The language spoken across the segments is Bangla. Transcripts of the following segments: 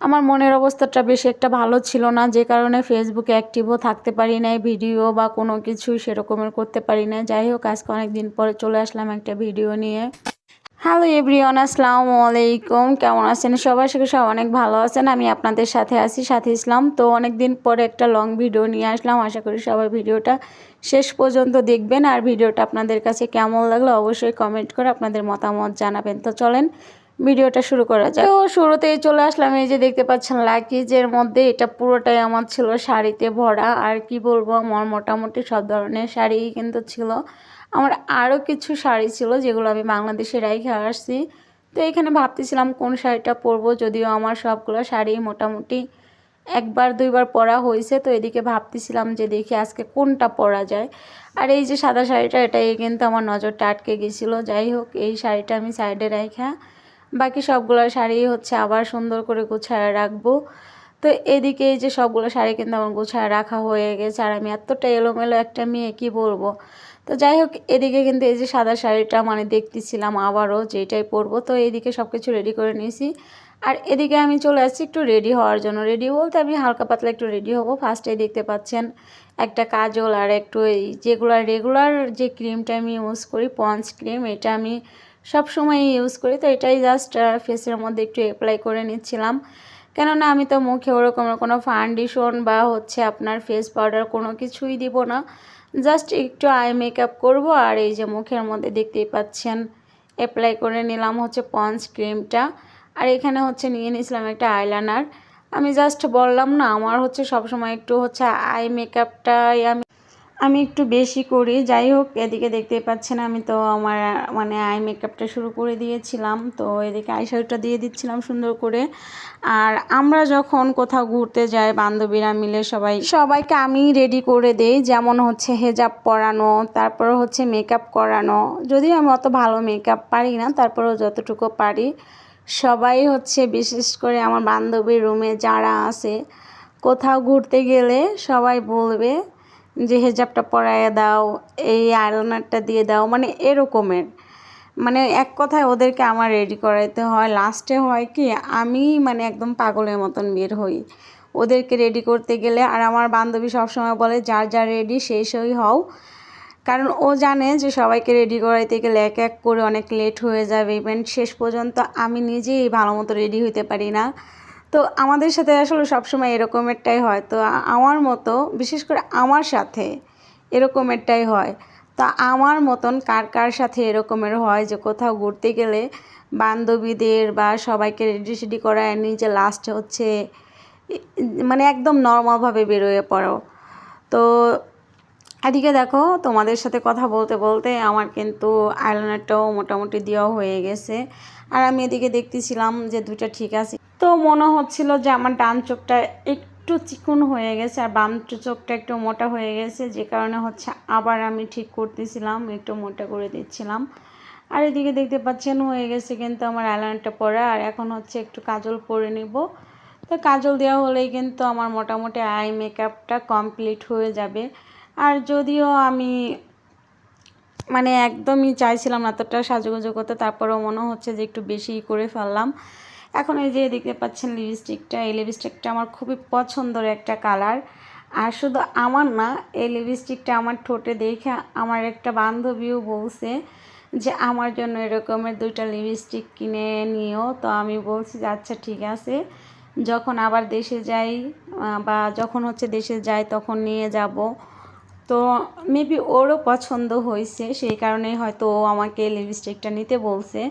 আমার মনের অবস্থাটা বেশি একটা ভালো ছিল না, যে কারণে ফেসবুকে অ্যাক্টিভও থাকতে পারি নাই, ভিডিও বা কোনো কিছুই সেরকমের করতে পারি না। যাই হোক, আজকে অনেক দিন পরে চলে আসলাম একটা ভিডিও নিয়ে। হ্যালো এভরিওয়ান, আসসালামু আলাইকুম। কেমন আছেন সবাই? সব অনেক ভালো আছেন। আমি আপনাদের সাথে আছি, সাথে ইসলাম। তো অনেক দিন পরে একটা লং ভিডিও নিয়ে আসলাম। আশা করি সবাই ভিডিওটা শেষ পর্যন্ত দেখবেন। আর ভিডিওটা আপনাদের কাছে কেমন লাগলো অবশ্যই কমেন্ট করে আপনাদের মতামত জানাবেন। তো চলেন ভিডিওটা শুরু করা যায়। তো শুরুতেই চলে আসলাম, এই যে দেখতে পাচ্ছেন লাগেজের মধ্যে, এটা পুরোটাই আমার ছিল শাড়িতে ভরা। আর কি বলবো, আমার মোটামুটি সব ধরনের শাড়িই কিন্তু ছিল। আমার আরও কিছু শাড়ি ছিল যেগুলো আমি বাংলাদেশে রেখে আসছি। তো এখানে ভাবতেছিলাম কোন শাড়িটা পরবো, যদিও আমার সবগুলো শাড়ি মোটামুটি একবার দুইবার পরা হয়েছে। তো এদিকে ভাবতেছিলাম যে দেখি আজকে কোনটা পরা যায়। আর এই যে সাদা শাড়িটা, এটাই কিন্তু আমার নজরটা আটকে গেছিলো। যাই হোক, এই শাড়িটা আমি সাইডে রেখে বাকি সবগুলো শাড়ি হচ্ছে আবার সুন্দর করে গুছায় রাখবো। তো এদিকে এই যে সবগুলো শাড়ি কিন্তু আমার গুছায় রাখা হয়ে গেছে। আর আমি এতটা এলোমেলো একটা মেয়ে, কি বলবো। তো যাই হোক, এদিকে কিন্তু এই যে সাদা শাড়িটা মানে দেখতেছিলাম আবারও যেটাই পরবো। তো এইদিকে সব কিছু রেডি করে নিয়েছি। আর এদিকে আমি চলে আসছি একটু রেডি হওয়ার জন্য। রেডি বলতে আমি হালকা পাতলা একটু রেডি হবো। ফার্স্টেই দেখতে পাচ্ছেন একটা কাজল আর একটু এই যেগুলো রেগুলার যে ক্রিমটা আমি ইউজ করি, পন্স ক্রিম, এটা আমি সব সময় ইউজ করি। তো এটাই জাস্ট ফেসের মধ্যে একটু অ্যাপ্লাই করে নিচ্ছিলাম, কেননা আমি তো মুখে ওরকম কোনো ফাউন্ডেশন বা হচ্ছে আপনার ফেস পাউডার কোনো কিছুই দিব না। জাস্ট একটু আই মেকআপ করব। আর এই যে মুখের মধ্যে দেখতেই পাচ্ছেন অ্যাপ্লাই করে নিলাম হচ্ছে পন্স ক্রিমটা। আর এখানে হচ্ছে নিয়ে নিয়েছিলাম একটা আইলাইনার। আমি জাস্ট বললাম না, আমার হচ্ছে সবসময় একটু হচ্ছে আই মেকআপটাই আমি একটু বেশি করি। যাই হোক, এদিকে দেখতেই পাচ্ছেন আমি তো আমার মানে আই মেকআপটা শুরু করে দিয়েছিলাম। তো এদিকে আইশ্যাডোটা দিয়ে দিচ্ছিলাম সুন্দর করে। আর আমরা যখন কোথাও ঘুরতে যাই বান্ধবীরা মিলে সবাইকে আমি রেডি করে দেই, যেমন হচ্ছে হেজাব পরানো, তারপর হচ্ছে মেকআপ করানো। যদিও আমি অত ভালো মেকআপ পারি না, তারপরেও যতটুকু পারি সবাই হচ্ছে, বিশেষ করে আমার বান্ধবীর রুমে যারা আছে, কোথাও ঘুরতে গেলে সবাই বলবে যে হেজাবটা পরাইয়া দাও, এই আইলাইনারটা দিয়ে দাও, মানে এরকমের। মানে এক কথায় ওদেরকে আমার রেডি করাইতে হয়। লাস্টে হয় কি, আমি মানে একদম পাগলের মতন বের হই ওদেরকে রেডি করতে গেলে। আর আমার বান্ধবী সবসময় বলে যার যা রেডি সেই হও, কারণ ও জানে যে সবাইকে রেডি করাইতে গেলে এক এক করে অনেক লেট হয়ে যাবে। ইভেন শেষ পর্যন্ত আমি নিজেই ভালো মতো রেডি হইতে পারি না। তো আমাদের সাথে আসলে সবসময় এরকমেরটাই হয়। তো আমার মতো, বিশেষ করে আমার সাথে এরকমেরটাই হয়। তা আমার মতন কার কার সাথে এরকমের হয় যে কোথাও ঘুরতে গেলে বান্ধবীদের বা সবাইকে রেডি সেডি করায় নিজে লাস্টে হচ্ছে মানে একদম নর্মালভাবে বেরোয় পড়ো। তো এদিকে দেখো, তোমাদের সাথে কথা বলতে বলতে আমার কিন্তু আইলাইনারটাও মোটামুটি দেওয়া হয়ে গেছে। আর আমি এদিকে দেখতেছিলাম যে দুইটা ঠিক আছে। তো মনে হচ্ছিল যে আমার ডান চোখটা একটু চিকন হয়ে গেছে আর বাম চোখটা একটু মোটা হয়ে গেছে, যে কারণে হচ্ছে আবার আমি ঠিক করতেছিলাম, একটু মোটা করে দিচ্ছিলাম। আর এদিকে দেখতে পাচ্ছেন হয়ে গেছে কিন্তু আমার আইলাইনারটা পরা। আর এখন হচ্ছে একটু কাজল পরে নিব। তো কাজল দেওয়া হলেই কিন্তু আমার মোটামুটি আই মেকআপটা কমপ্লিট হয়ে যাবে। আর যদিও আমি মানে একদমই চাইছিলাম না এতটা সাজুগুজু করতে, তারপরেও মনে হচ্ছে যে একটু বেশি করে ফেললাম। এখন এই যে দেখতে পাচ্ছেন লিপস্টিকটা, এই লিপস্টিকটা আমার খুবই পছন্দের একটা কালার। আর শুধু আমার না, এই লিপস্টিকটা আমার ঠোঁটে দেখে আমার একটা বান্ধবীও বলছে যে আমার জন্য এরকমের দুইটা লিপস্টিক কিনে নিও। তো আমি বলছি যে আচ্ছা ঠিক আছে, যখন আবার দেশে যাই বা যখন হচ্ছে দেশে যাই তখন নিয়ে যাব। তো মেবি ওরও পছন্দ হয়েছে, সেই কারণেই হয়তো ও আমাকে লিপস্টিকটা নিতে বলছে।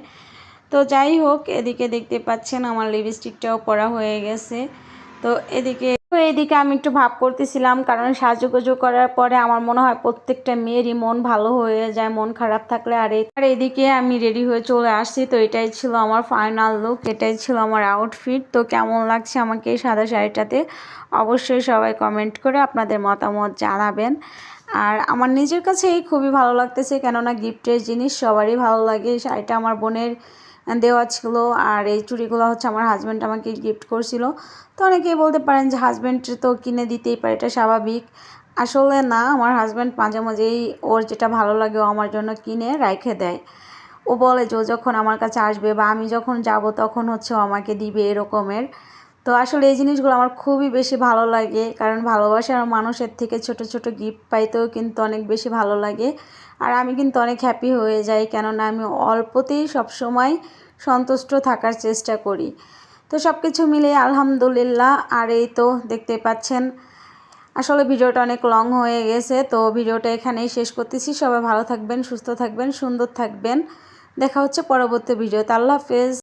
তো যাই হোক, এদিকে দেখতে পাচ্ছেন আমার লিপস্টিকটাও পরা হয়ে গেছে। তো এদিকে আমি একটু ভাব করতেছিলাম, কারণ সাজুগুজু করার পরে আমার মনে হয় প্রত্যেকটা মেয়েরই মন ভালো হয়ে যায় মন খারাপ থাকলে। আর এদিকে আমি রেডি হয়ে চলে আসছি। তো এটাই ছিল আমার ফাইনাল লুক, এটাই ছিল আমার আউটফিট। তো কেমন লাগছে আমাকে এই সাদা শাড়িটাতে অবশ্যই সবাই কমেন্ট করে আপনাদের মতামত জানাবেন। আর আমার নিজের কাছেই খুবই ভালো লাগতেছে, কেননা গিফটের জিনিস সবারই ভালো লাগে। এই শাড়িটা আমার বোনের দেওয়া ছিল, আর এই চুড়িগুলো হচ্ছে আমার হাজব্যান্ড আমাকে গিফট করছিল। তো অনেকেই বলতে পারেন যে হাজব্যান্ড তো কিনে দিতেই পারে, এটা স্বাভাবিক। আসলে না, আমার হাজব্যান্ড মাঝে মাঝেই ওর যেটা ভালো লাগে ও আমার জন্য কিনে রেখে দেয়। ও বলে যে ও যখন আমার কাছে আসবে বা আমি যখন যাব তখন হচ্ছে ও আমাকে দিবে, এরকমের। তো আসলে এই জিনিসগুলো আমার খুবই বেশি ভালো লাগে, কারণ ভালোবাসার মানুষের থেকে ছোট ছোট গিফট পাইতেও কিন্তু অনেক বেশি ভালো লাগে। আর আমি কিন্তু অনেক হ্যাপি হয়ে যাই, কেননা আমি অল্পতেই সবসময় সন্তুষ্ট থাকার চেষ্টা করি। তো সব কিছু মিলিয়ে আলহামদুলিল্লাহ। আর এই তো দেখতে পাচ্ছেন, আসলে ভিডিওটা অনেক লং হয়ে গেছে, তো ভিডিওটা এখানেই শেষ করতেছি। সবাই ভালো থাকবেন, সুস্থ থাকবেন, সুন্দর থাকবেন। দেখা হচ্ছে পরবর্তী ভিডিওতে। আল্লাহ হাফেজ।